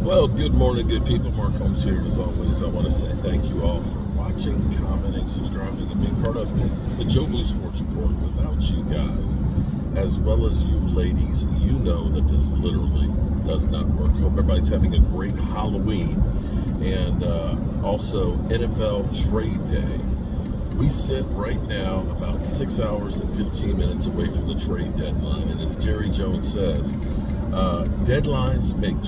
Well, good morning, good people. Mark Holmes here, and as always, I want to say thank you all for watching, commenting, subscribing, and being part of the Joe Blue Sports Report. Without you guys, as well as you ladies, you know that this literally does not work. Hope everybody's having a great Halloween, and also NFL Trade Day. We sit right now about 6 hours and 15 minutes away from the trade deadline, and as Jerry Jones says, deadlines make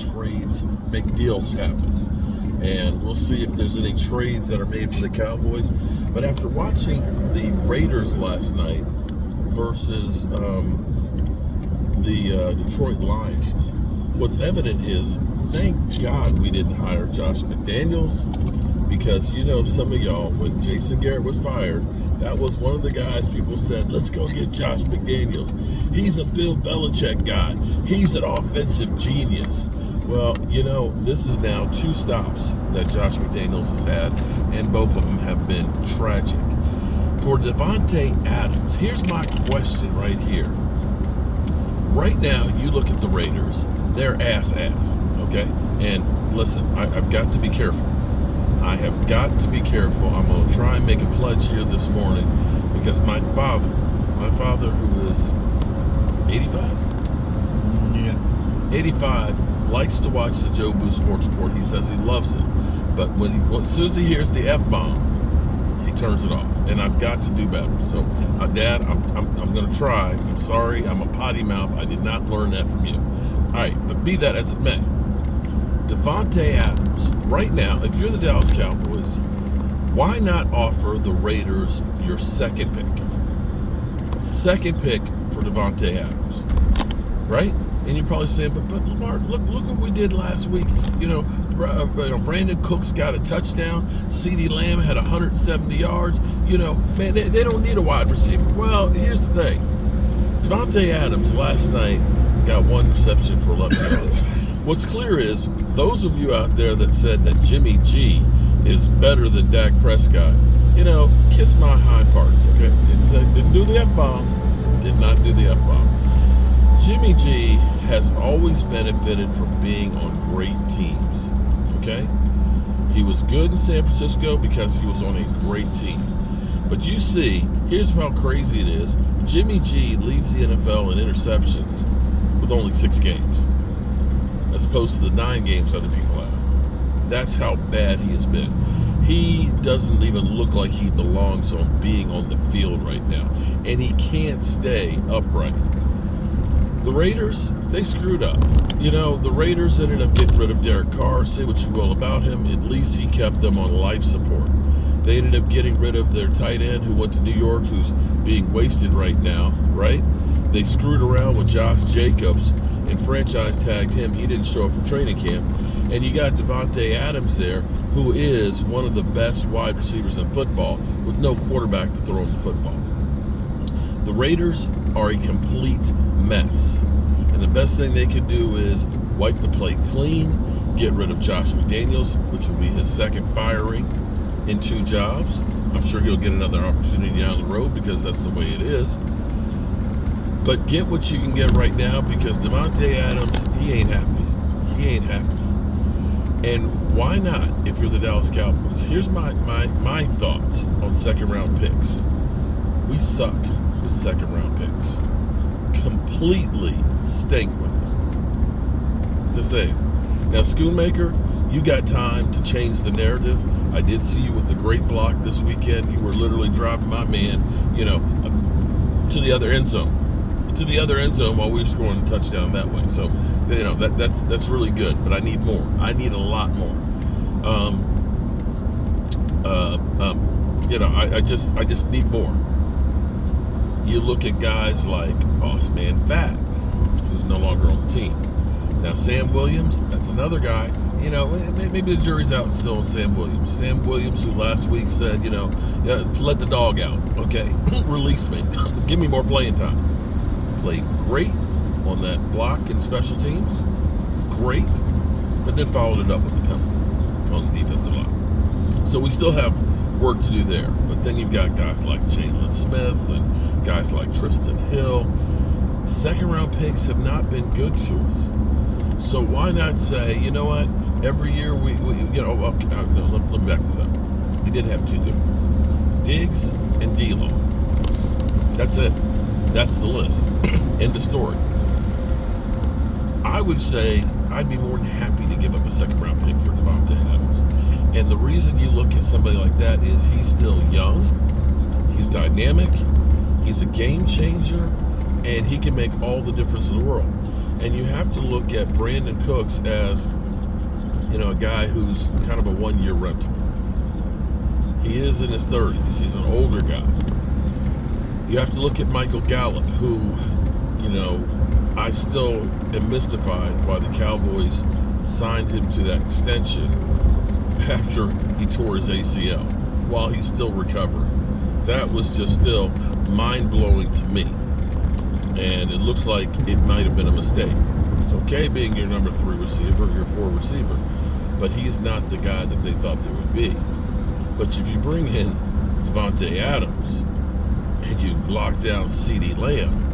deals happen. And we'll see if there's any trades that are made for the Cowboys. But after watching the Raiders last night versus the Detroit Lions, what's evident is, thank God we didn't hire Josh McDaniels, because some of y'all, when Jason Garrett was fired, that was one of the guys people said, let's go get Josh McDaniels. He's a Bill Belichick guy. He's an offensive genius. Well, this is now 2 stops that Josh McDaniels has had, and both of them have been tragic. For Devonte Adams, here's my question right here. Right now, you look at the Raiders, they're ass, okay? And listen, I've got to be careful. I have got to be careful. I'm going to try and make a pledge here this morning, because my father who is 85? Yeah. 85, likes to watch the Joe Blue Sports Report. He says he loves it. But as soon as he hears the F-bomb, he turns it off. And I've got to do better. So, Dad, I'm going to try. I'm sorry. I'm a potty mouth. I did not learn that from you. All right, but be that as it may. Devonte Adams, right now, if you're the Dallas Cowboys, why not offer the Raiders your second pick? Second pick for Devonte Adams, right? And you're probably saying, but Mark, look what we did last week. Brandon Cooks got a touchdown. CeeDee Lamb had 170 yards. Man, they don't need a wide receiver. Well, here's the thing. Devonte Adams last night got 1 reception for 11 yards. What's clear is, those of you out there that said that Jimmy G is better than Dak Prescott, kiss my hind parts, okay? Didn't do the F-bomb. Did not do the F-bomb. Jimmy G has always benefited from being on great teams, okay? He was good in San Francisco because he was on a great team. But you see, here's how crazy it is. Jimmy G leads the NFL in interceptions with only 6 games, as opposed to the 9 games other people have. That's how bad he has been. He doesn't even look like he belongs on being on the field right now, and he can't stay upright. The Raiders, they screwed up. The Raiders ended up getting rid of Derek Carr. Say what you will about him, at least he kept them on life support. They ended up getting rid of their tight end who went to New York, who's being wasted right now, right? They screwed around with Josh Jacobs and franchise tagged him. He didn't show up for training camp. And you got Devonte Adams there, who is one of the best wide receivers in football, with no quarterback to throw him the football. The Raiders are a complete mess. And the best thing they could do is wipe the plate clean, get rid of Josh McDaniels, which will be his second firing in 2 jobs. I'm sure he'll get another opportunity down the road, because that's the way it is. But get what you can get right now, because Devonte Adams, he ain't happy. He ain't happy. And why not, if you're the Dallas Cowboys? Here's my thoughts on second-round picks. We suck with second-round picks. Completely stink with them. Just saying. Now, Schoonmaker, you got time to change the narrative. I did see you with the great block this weekend. You were literally driving my man, to the other end zone. While we were scoring a touchdown that way. So, that's really good. But I need more. I need a lot more. I just need more. You look at guys like Boss Man Fat, who's no longer on the team. Now, Sam Williams, that's another guy. Maybe the jury's out still on Sam Williams. Sam Williams, who last week said, let the dog out, okay? Release me. Give me more playing time. Played great on that block in special teams. Great. But then followed it up with the penalty on the defensive line. So we still have work to do there. But then you've got guys like Jalen Smith and guys like Tristan Hill. Second round picks have not been good to us. So why not say, you know what? Every year we okay, no, let me back this up. He did have 2 good ones. Diggs and D-Lo. That's it. That's the list. End of story. I would say I'd be more than happy to give up a 2nd-round pick for Devonte Adams. And the reason you look at somebody like that is he's still young, he's dynamic, he's a game changer, and he can make all the difference in the world. And you have to look at Brandon Cooks as, a guy who's kind of a 1-year rental. He is in his 30s. He's an older guy. You have to look at Michael Gallup, who, I still am mystified why the Cowboys signed him to that extension after he tore his ACL while he's still recovering. That was just still mind-blowing to me. And it looks like it might have been a mistake. It's okay being your number 3 receiver, your 4 receiver, but he's not the guy that they thought they would be. But if you bring in Devonte Adams and you lock down CeeDee Lamb,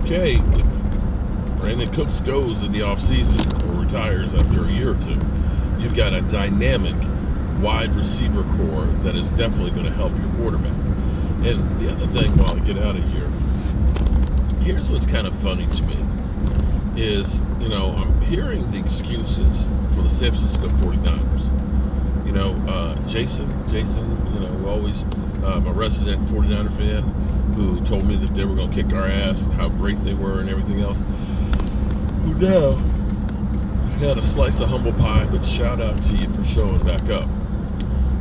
okay, if Brandon Cooks goes in the offseason or retires after a year or 2, you've got a dynamic wide receiver core that is definitely going to help your quarterback. And the other thing, while I get out of here, here's what's kind of funny to me is, I'm hearing the excuses for the San Francisco 49ers. Jason, who always, a resident 49er fan, who told me that they were going to kick our ass, how great they were and everything else. Who now has had a slice of humble pie, but shout out to you for showing back up.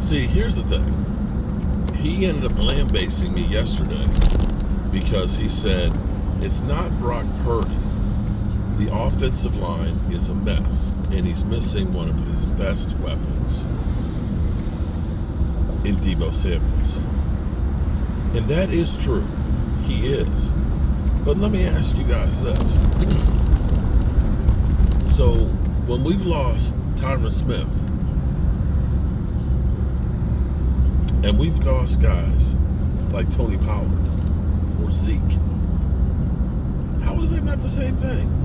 See, here's the thing. He ended up lambasting me yesterday because he said, it's not Brock Purdy. The offensive line is a mess, and he's missing one of his best weapons in Deebo Samuels. And that is true. He is. But let me ask you guys this. So, when we've lost Tyron Smith, and we've lost guys like Tony Pollard or Zeke, how is that not the same thing?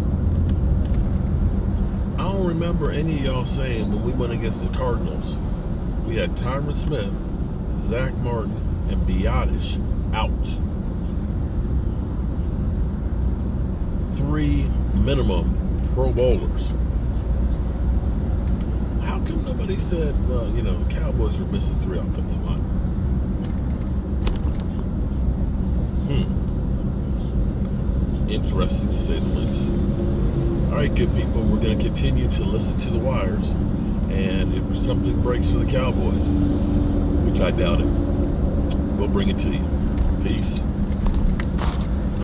I don't remember any of y'all saying when we went against the Cardinals, we had Tyron Smith, Zach Martin, and Biotish out. 3 minimum Pro Bowlers. How come nobody said, well, the Cowboys are missing 3 offensive linemen? Interesting to say the least. All right, good people, we're going to continue to listen to the wires, and if something breaks for the Cowboys, which I doubt it, we'll bring it to you. Peace.